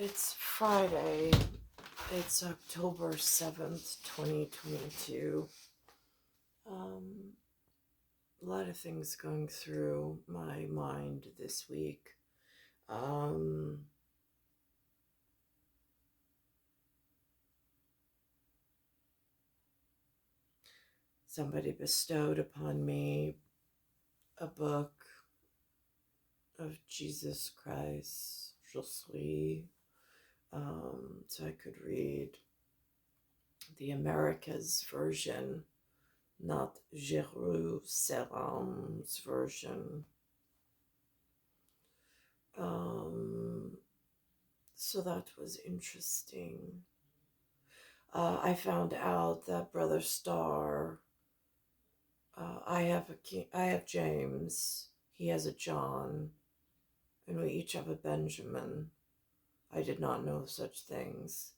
It's Friday. It's October 7th, 2022. Um, a lot of things going through my mind this week. Um, Somebody bestowed upon me a book of Jesus Christ, Je suis, so I could read the Americas version, not Jerusalem's version. So that was interesting. I found out that Brother Star, I have James, he has a John, and we each have a Benjamin. I did not know such things.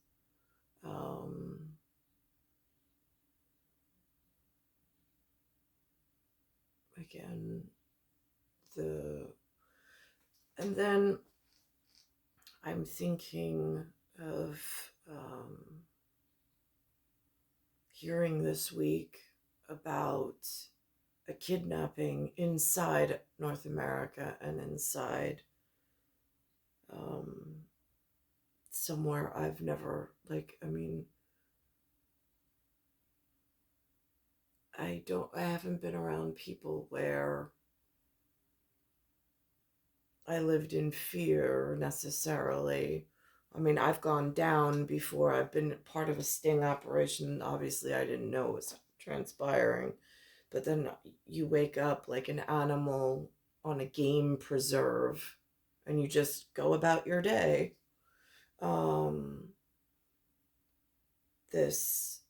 Again, and then I'm thinking of hearing this week about a kidnapping inside North America and inside somewhere I've never, I haven't been around people where I lived in fear necessarily. I've gone down before. I've been part of a sting operation. Obviously, I didn't know it was transpiring. But then you wake up like an animal on a game preserve and you just go about your day. This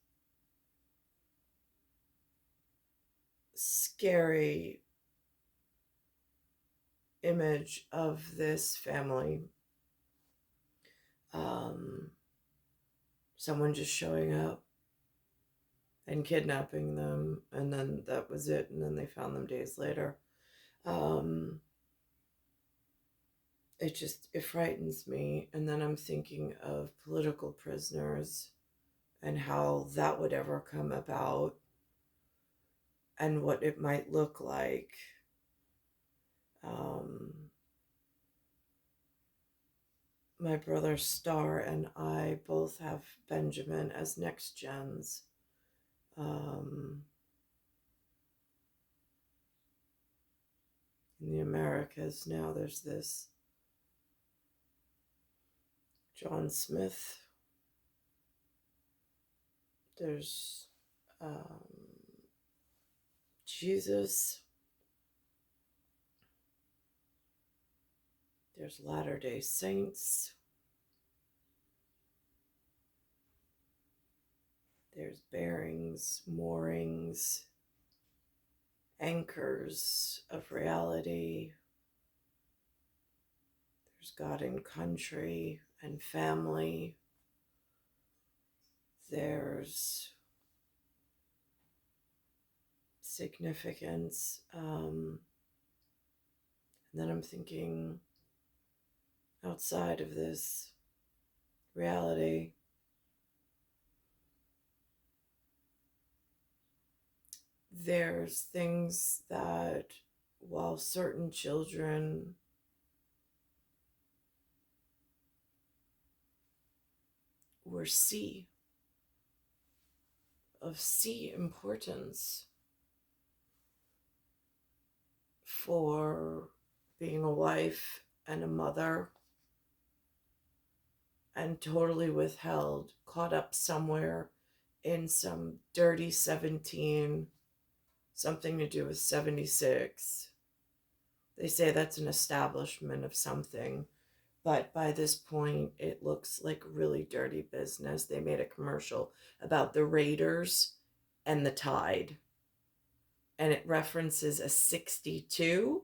scary image of this family. Someone just showing up and kidnapping them, and then that was it, and then they found them days later. It frightens me, and then I'm thinking of political prisoners and how that would ever come about and what it might look like. My brother Star and I both have Benjamin as next gens. In the Americas now, there's this John Smith. There's Jesus. There's Latter-day Saints. There's bearings, moorings, anchors of reality. There's God and country and family. There's significance. And then I'm thinking outside of this reality, there's things that while certain children were of importance for being a wife and a mother, and totally withheld, caught up somewhere in some dirty 17, something to do with 76. They say that's an establishment of something, but by this point, it looks like really dirty business. They made a commercial about the Raiders and the Tide, and it references a 62,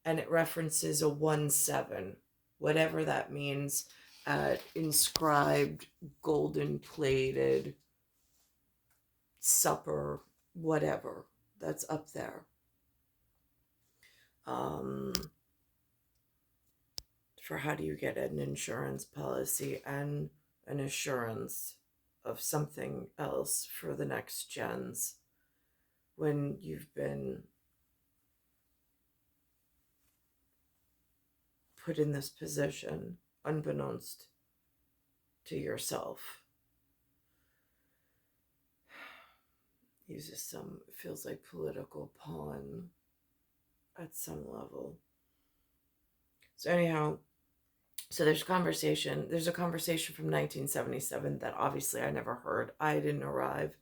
and it references a 17, whatever that means, inscribed, golden plated supper, whatever that's up there. for how do you get an insurance policy and an assurance of something else for the next gens when you've been put in this position unbeknownst to yourself. Uses some, feels like political pawn at some level. So anyhow, there's a conversation from 1977 that obviously I never heard. I didn't arrive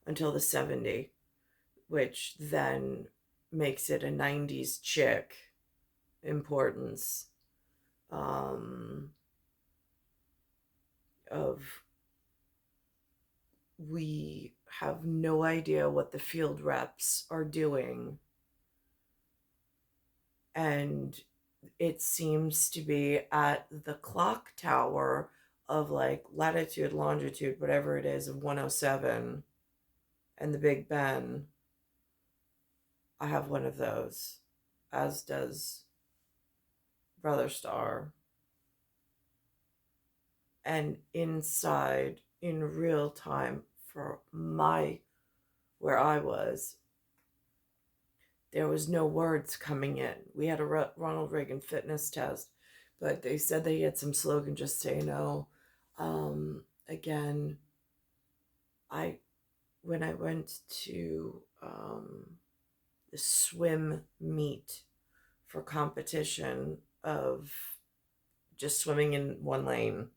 until the 70, which then makes it a 90s chick importance of we have no idea what the field reps are doing, and it seems to be at the clock tower of like latitude, longitude, whatever it is, of 107 and the Big Ben. I have one of those, as does Brother Star. And inside, in real time, for where I was, there was no words coming in. We had a Ronald Reagan fitness test, but they said they had some slogan, just say no. Again, when I went to the swim meet for competition of just swimming in one lane,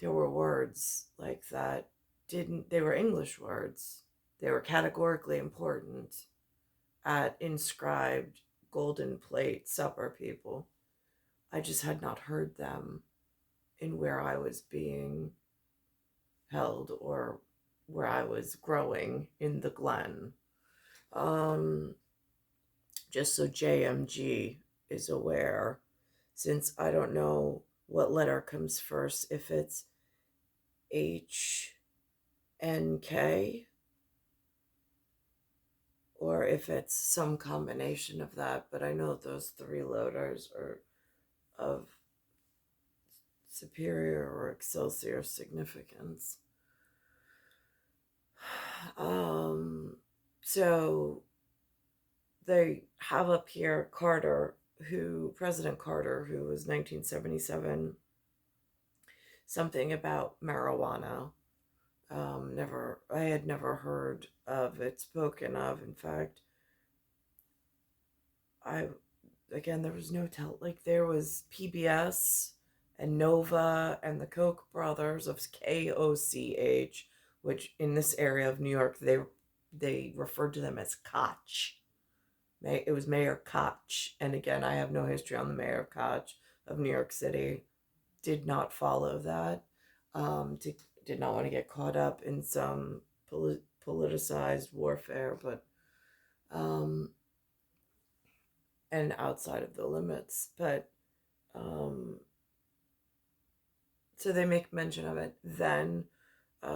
there were words like that they were English words. They were categorically important at inscribed golden plate supper people. I just had not heard them in where I was being held or where I was growing in the Glen. Just so JMG is aware, since I don't know what letter comes first, if it's HNK or if it's some combination of that, but I know those three letters are of superior or excelsior significance. So they have up here President Carter, who was 1977, something about marijuana. I had never heard of it spoken of. In fact, there was no there was PBS and Nova and the Koch brothers of KOCH, which in this area of New York, they referred to them as Koch. It was Mayor Koch. And again, I have no history on the Mayor Koch of New York City. Did not follow that. Did not want to get caught up in some politicized warfare, but and outside of the limits. But so they make mention of it. Then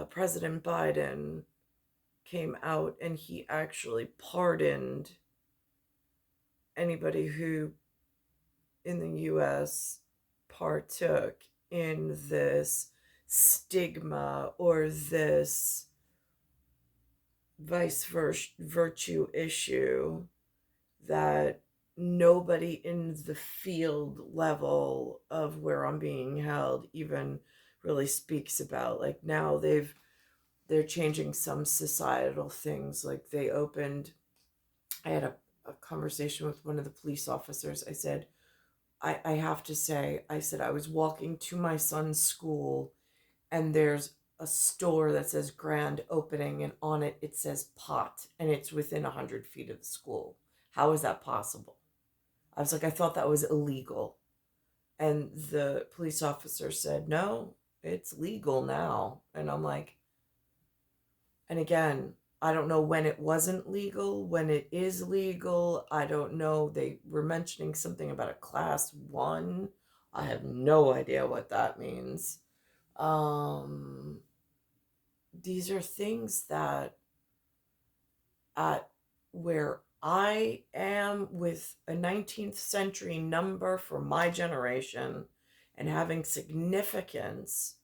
President Biden came out and he actually pardoned anybody who in the U.S. partook in this stigma or this vice virtue issue that nobody in the field level of where I'm being held even really speaks about. Like now they're changing some societal things. Like I had a conversation with one of the police officers. I said, I have to say, I said, I was walking to my son's school and there's a store that says grand opening and on it, it says pot and it's within 100 feet of the school. How is that possible? I was like, I thought that was illegal. And the police officer said, no, it's legal now. And I'm like, and again, I don't know when it wasn't legal, when it is legal. I don't know. They were mentioning something about a class 1. I have no idea what that means. These are things that at where I am with a 19th century number for my generation and having significance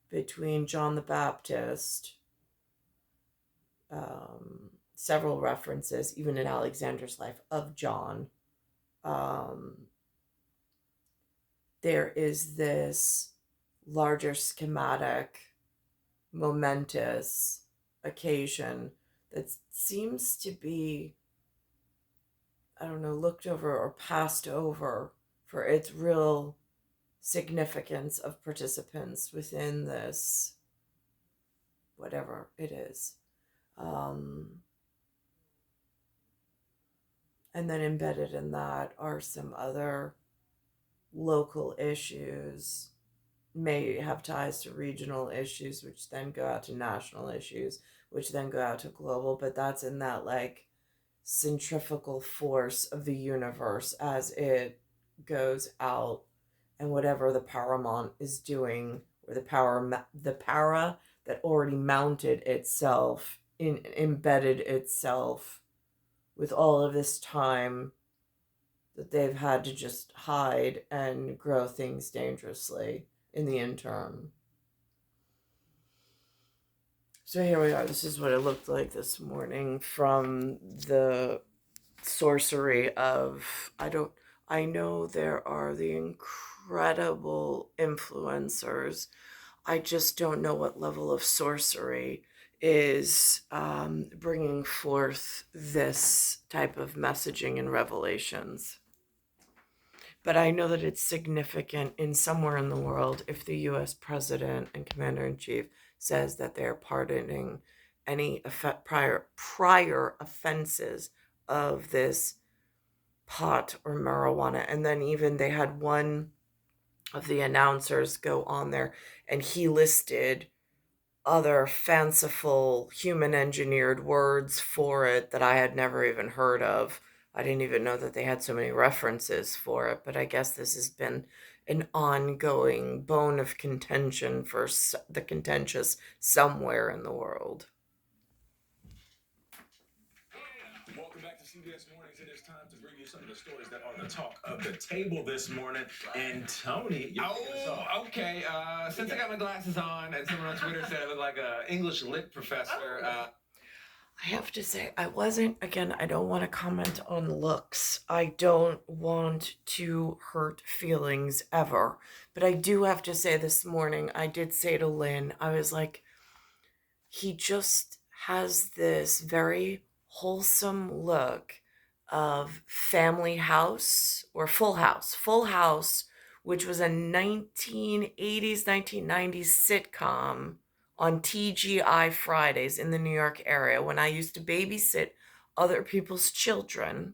between John the Baptist, several references, even in Alexander's life, of John. Um, there is this larger schematic, momentous occasion that seems to be, I don't know, looked over or passed over for its real significance of participants within this, whatever it is. Um, and then embedded in that are some other local issues, may have ties to regional issues, which then go out to national issues, which then go out to global, but that's in that like centrifugal force of the universe as it goes out, and whatever the paramount is doing, or the para that already mounted itself embedded itself with all of this time that they've had to just hide and grow things dangerously in the interim. So here we are. This is what it looked like this morning from the sorcery of, I know there are the incredible influencers. I just don't know what level of sorcery is bringing forth this type of messaging and revelations. But I know that it's significant in somewhere in the world if the US president and commander in chief says that they're pardoning any prior offenses of this pot or marijuana. And then even they had one of the announcers go on there and he listed other fanciful human engineered words for it that I had never even heard of. I didn't even know that they had so many references for it, but I guess this has been an ongoing bone of contention for the contentious somewhere in the world. Welcome back to CBS Mornings. It is time to bring you some of the stories that are the talk of the table this morning. And Tony, Okay. Since I got my glasses on, and someone on Twitter said I look like an English lit professor. I have to say, I don't want to comment on looks. I don't want to hurt feelings ever. But I do have to say this morning, I did say to Lynn, I was like, he just has this very wholesome look of Family House or Full House, which was a 1980s, 1990s sitcom on TGI Fridays in the New York area when I used to babysit other people's children.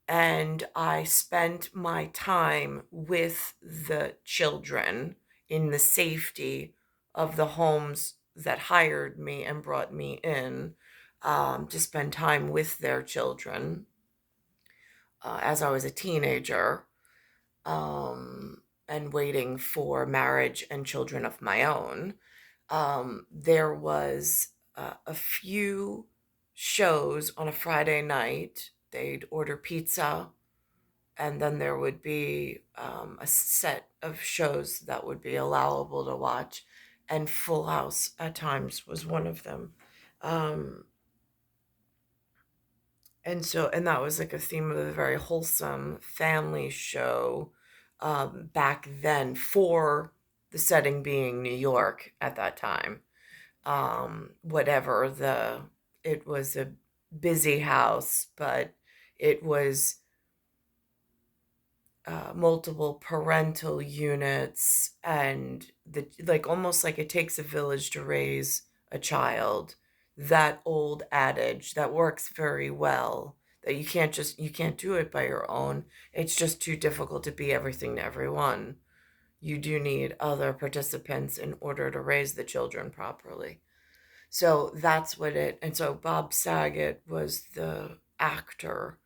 And I spent my time with the children in the safety of the homes that hired me and brought me in to spend time with their children as I was a teenager, and waiting for marriage and children of my own. There was a few shows on a Friday night. They'd order pizza, and then there would be a set of shows that would be allowable to watch, and Full House at times was one of them. Um, and that was like a theme of a very wholesome family show back then, for the setting being New York at that time. Whatever it was a busy house, but it was multiple parental units, and the like, almost like it takes a village to raise a child. That old adage that works very well, that you can't do it by your own. It's just too difficult to be everything to everyone. You do need other participants in order to raise the children properly. So that's what it, and so Bob Saget was the actor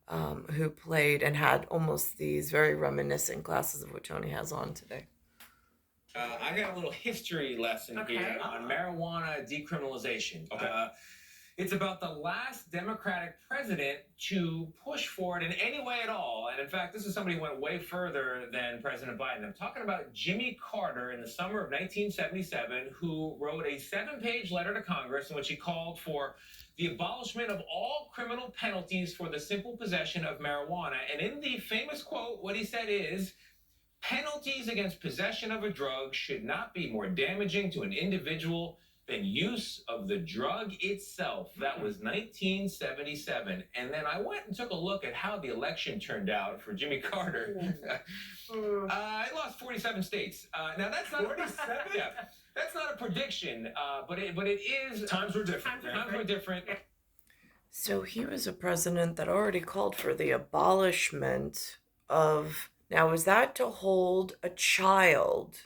who played and had almost these very reminiscent glasses of what Tony has on today. I got a little history lesson here on marijuana decriminalization. Okay. It's about the last Democratic president to push for it in any way at all. And in fact, this is somebody who went way further than President Biden. I'm talking about Jimmy Carter in the summer of 1977, who wrote a 7-page letter to Congress in which he called for the abolishment of all criminal penalties for the simple possession of marijuana. And in the famous quote, what he said is, penalties against possession of a drug should not be more damaging to an individual than use of the drug itself. That was 1977. And then I went and took a look at how the election turned out for Jimmy Carter. He lost 47 states. Now that's not 47? Yeah, that's not a prediction, but it is. Times were different. Times were different. So he was a president that already called for the abolishment of. Now, was that to hold a child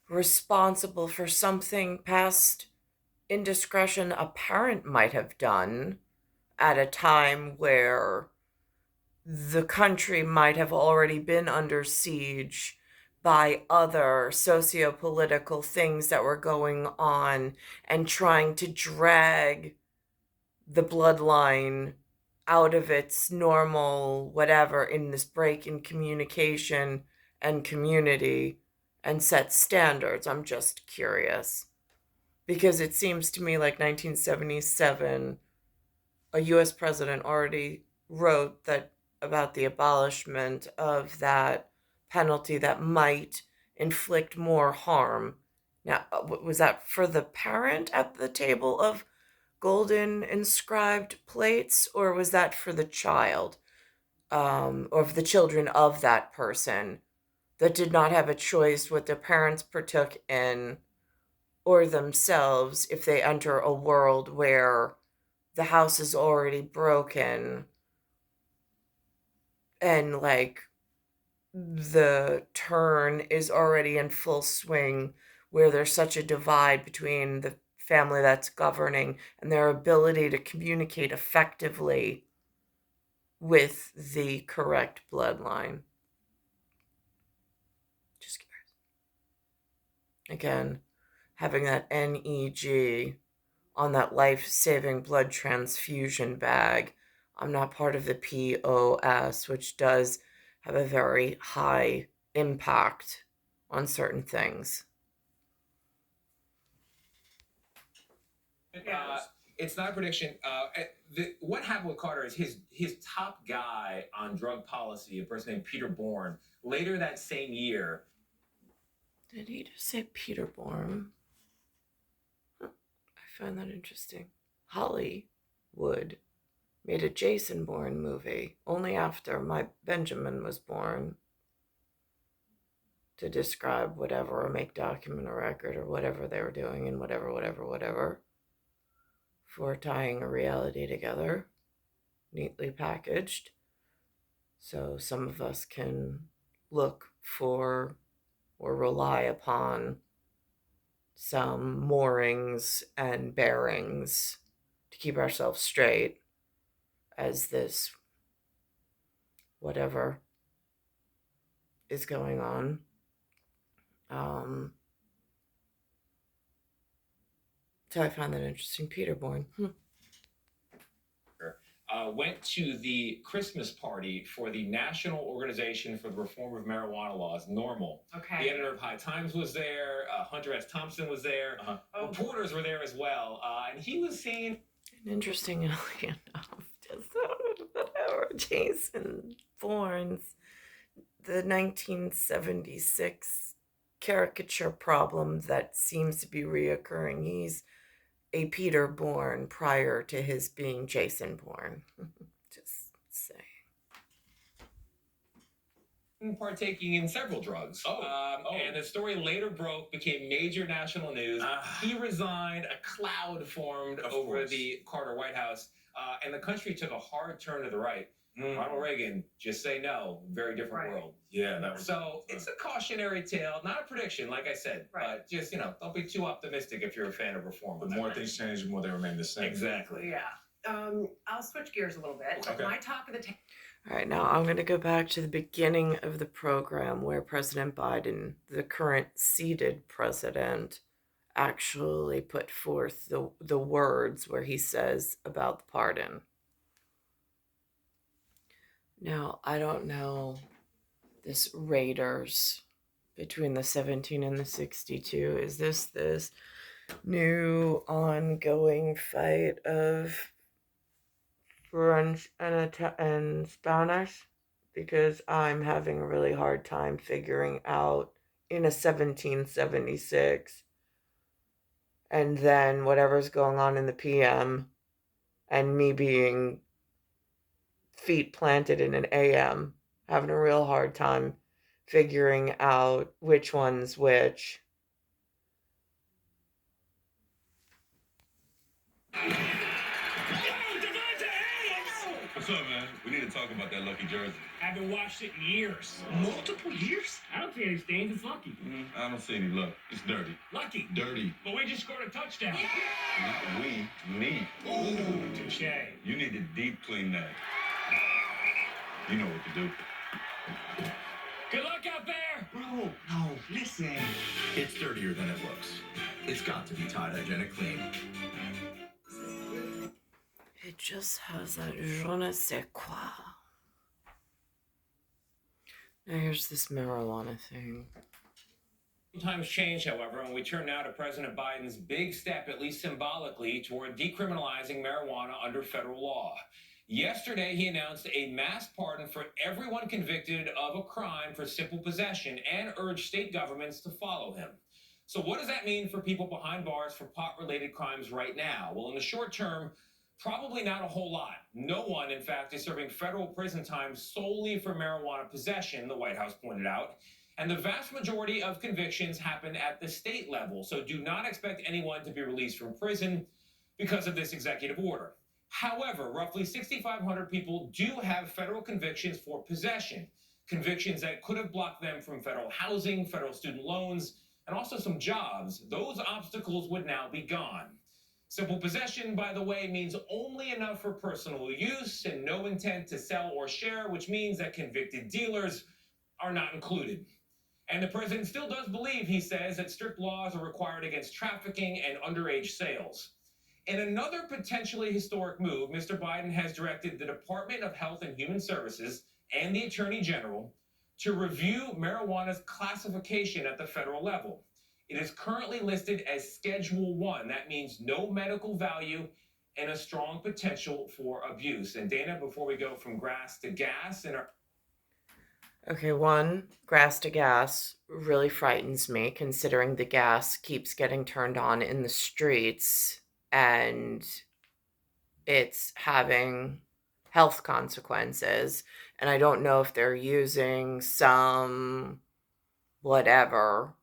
responsible for something past indiscretion a parent might have done at a time where the country might have already been under siege by other socio-political things that were going on, and trying to drag the bloodline out of its normal whatever in this break in communication and community and set standards? I'm just curious, because it seems to me like 1977, a US president already wrote that about the abolishment of that penalty that might inflict more harm. Now, was that for the parent at the table of golden inscribed plates, or was that for the child, or for the children of that person that did not have a choice what their parents partook in or themselves if they enter a world where the house is already broken and like the turn is already in full swing, where there's such a divide between the family that's governing and their ability to communicate effectively with the correct bloodline? Just curious. Again, having that NEG on that life-saving blood transfusion bag. I'm not part of the POS, which does have a very high impact on certain things. It's not a prediction. What happened with Carter is his top guy on drug policy, a person named Peter Bourne, later that same year. Did he just say Peter Bourne? I find that interesting. Hollywood made a Jason Bourne movie only after my Benjamin was born to describe whatever, or make document a record, or whatever they were doing, and whatever, for tying a reality together, neatly packaged, so some of us can look for or rely upon some moorings and bearings to keep ourselves straight as this whatever is going on. So I find that interesting. Peter Bourne. Went to the Christmas party for the National Organization for the Reform of Marijuana Laws, NORML. Okay. The editor of High Times was there. Hunter S. Thompson was there. Reporters were there as well. And he was saying... Interestingly enough, just whatever, Jason Bourne's, the 1976 caricature problem that seems to be reoccurring. He's a Peter Bourne prior to his being Jason Bourne. Just saying. Partaking in several drugs. And the story later broke, became major national news. He resigned, a cloud formed over the Carter White House, and the country took a hard turn to the right. Ronald Reagan, just say no, very different world. Yeah, that was So it's a cautionary tale, not a prediction, like I said. But just, don't be too optimistic if you're a fan of reform. The more things change, the more they remain the same. Exactly. Yeah. I'll switch gears a little bit. Okay. My talk of the All right, now I'm going to go back to the beginning of the program where President Biden, the current seated president, actually put forth the words where he says about the pardon. Now, I don't know this Raiders between the 17 and the 62. Is this new ongoing fight of French and Spanish? Because I'm having a really hard time figuring out in a 1776 and then whatever's going on in the PM and me being feet planted in an AM, having a real hard time figuring out which one's which. What's up, man? We need to talk about that lucky jersey. Haven't washed it in years. Multiple years? I don't see any stains. It's lucky. I don't see any luck. It's dirty. Lucky. Dirty. But we just scored a touchdown. Not we, me. Ooh, touche. You need to deep clean that. You know what to do. Good luck out there. Bro, no, listen. It's dirtier than it looks. It's got to be Tide Hygienic Clean. It just has that je ne sais quoi. Now here's this marijuana thing. Times change, however, and we turn now to President Biden's big step, at least symbolically, toward decriminalizing marijuana under federal law. Yesterday, he announced a mass pardon for everyone convicted of a crime for simple possession and urged state governments to follow him. So what does that mean for people behind bars for pot-related crimes right now? Well, in the short term, probably not a whole lot. No one, in fact, is serving federal prison time solely for marijuana possession, the White House pointed out. And the vast majority of convictions happen at the state level, so do not expect anyone to be released from prison because of this executive order. However, roughly 6,500 people do have federal convictions for possession, convictions that could have blocked them from federal housing, federal student loans, and also some jobs. Those obstacles would now be gone. Simple possession, by the way, means only enough for personal use and no intent to sell or share, which means that convicted dealers are not included. And the president still does believe, he says, that strict laws are required against trafficking and underage sales. In another potentially historic move, Mr. Biden has directed the Department of Health and Human Services and the Attorney General to review marijuana's classification at the federal level. It is currently listed as Schedule 1. That means no medical value and a strong potential for abuse. And Dana, before we go from grass to gas in our... Okay, one, grass to gas really frightens me, considering the gas keeps getting turned on in the streets and it's having health consequences. And I don't know if they're using some whatever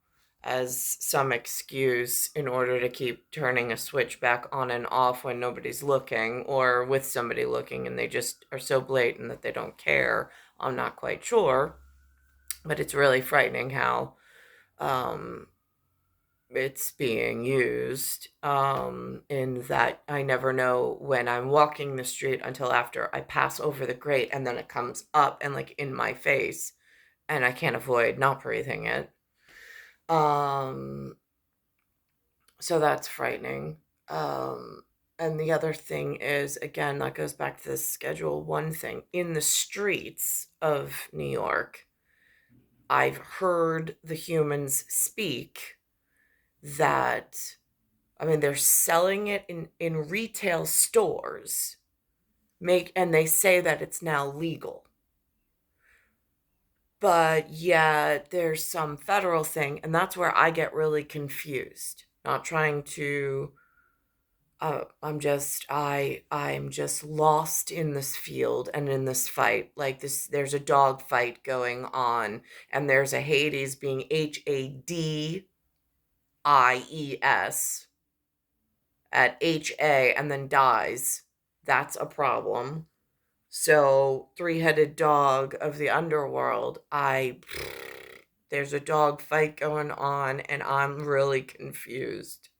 as some excuse in order to keep turning a switch back on and off when nobody's looking, or with somebody looking and they just are so blatant that they don't care. I'm not quite sure, but it's really frightening how it's being used, in that I never know when I'm walking the street until after I pass over the grate, and then it comes up and like in my face and I can't avoid not breathing it. So that's frightening. And the other thing is, again, that goes back to this Schedule 1 thing. In the streets of New York, I've heard the humans speak that, I mean, they're selling it in retail stores, and they say that it's now legal. But yet there's some federal thing, and that's where I get really confused. Not trying to, I'm just lost in this field and in this fight. Like this, there's a dog fight going on, and there's a Hades being HADIES at HA and then dies. That's a problem. So, three-headed dog of the underworld, there's a dog fight going on, and I'm really confused.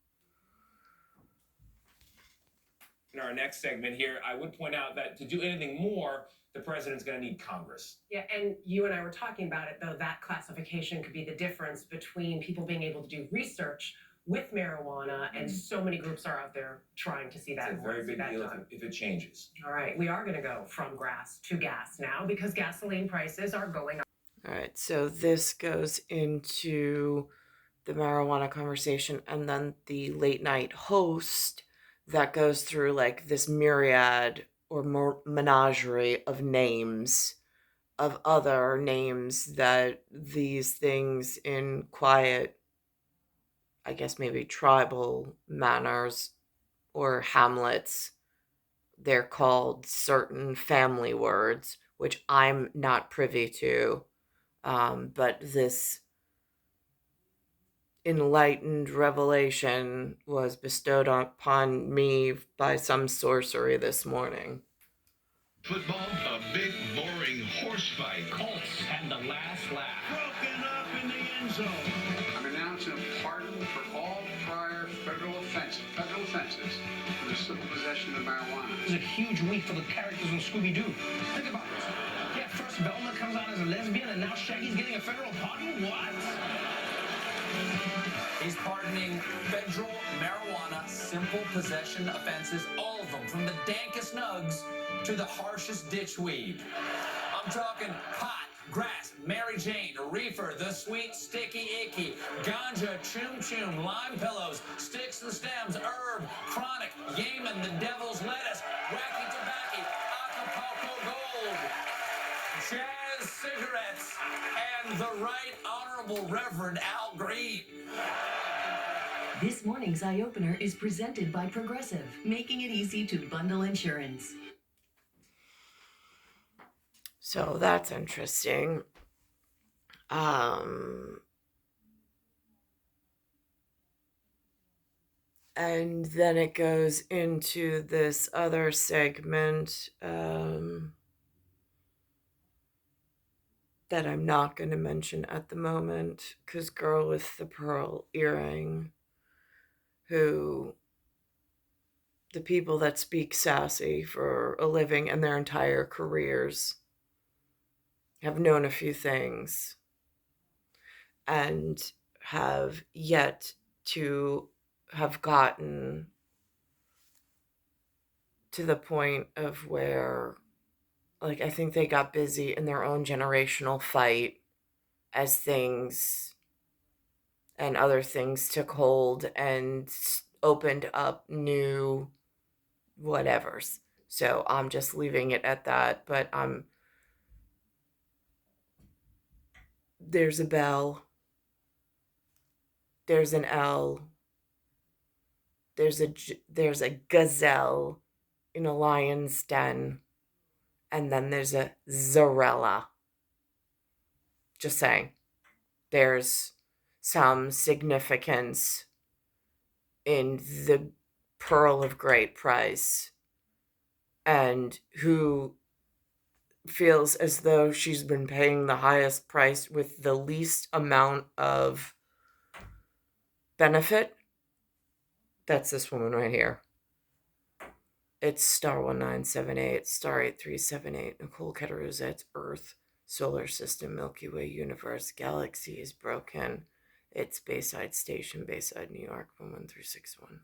In our next segment here, I would point out that to do anything more, the president's going to need Congress. Yeah, and you and I were talking about it, though, that classification could be the difference between people being able to do research with marijuana, and so many groups are out there trying to see that. It's a very see big that deal done. if it changes. All right, we are going to go from grass to gas now because gasoline prices are going up. All right, so this goes into the marijuana conversation, and then the late night host that goes through like this myriad or menagerie of names, of other names that these things in quiet, I guess maybe tribal manners or hamlets, they're called certain family words, which I'm not privy to. But this enlightened revelation was bestowed upon me by some sorcery this morning. Football, a big, boring horse fight. Colts and the last laugh. Broken up in the end zone. I'm announcing a pardon for all prior federal offenses for the simple possession of marijuana. It was a huge week for the characters in Scooby-Doo. Think about this. Yeah, first Velma comes out as a lesbian, and now Shaggy's getting a federal pardon? What? He's pardoning federal marijuana simple possession offenses, all of them, from the dankest nugs to the harshest ditchweed. I'm talking pot, grass, Mary Jane, reefer, the sweet, sticky, icky, ganja, chum chum, lime pillows, sticks and stems, herb, chronic, Yemen, the devil's lettuce, wacky tobacco, Acapulco gold, jazz cigarettes, and the Right Honorable Reverend Al Green. This morning's Eye Opener is presented by Progressive, making it easy to bundle insurance. So that's interesting. And then it goes into this other segment that I'm not going to mention at the moment, because girl with the pearl earring, who the people that speak sassy for a living and their entire careers have known a few things and have yet to have gotten to the point of where, like, I think they got busy in their own generational fight as things and other things took hold and opened up new whatevers. So I'm just leaving it at that, but there's a bell, there's an L, there's a gazelle in a lion's den, and then there's a Zarella. Just saying, there's some significance in the pearl of great price, and who feels as though she's been paying the highest price with the least amount of benefit. That's this woman right here. It's star 1978, star 8378, Nicole Cattaruzza. It's Earth, Solar System, Milky Way, Universe, Galaxy is broken. It's Bayside Station, Bayside, New York, 11361.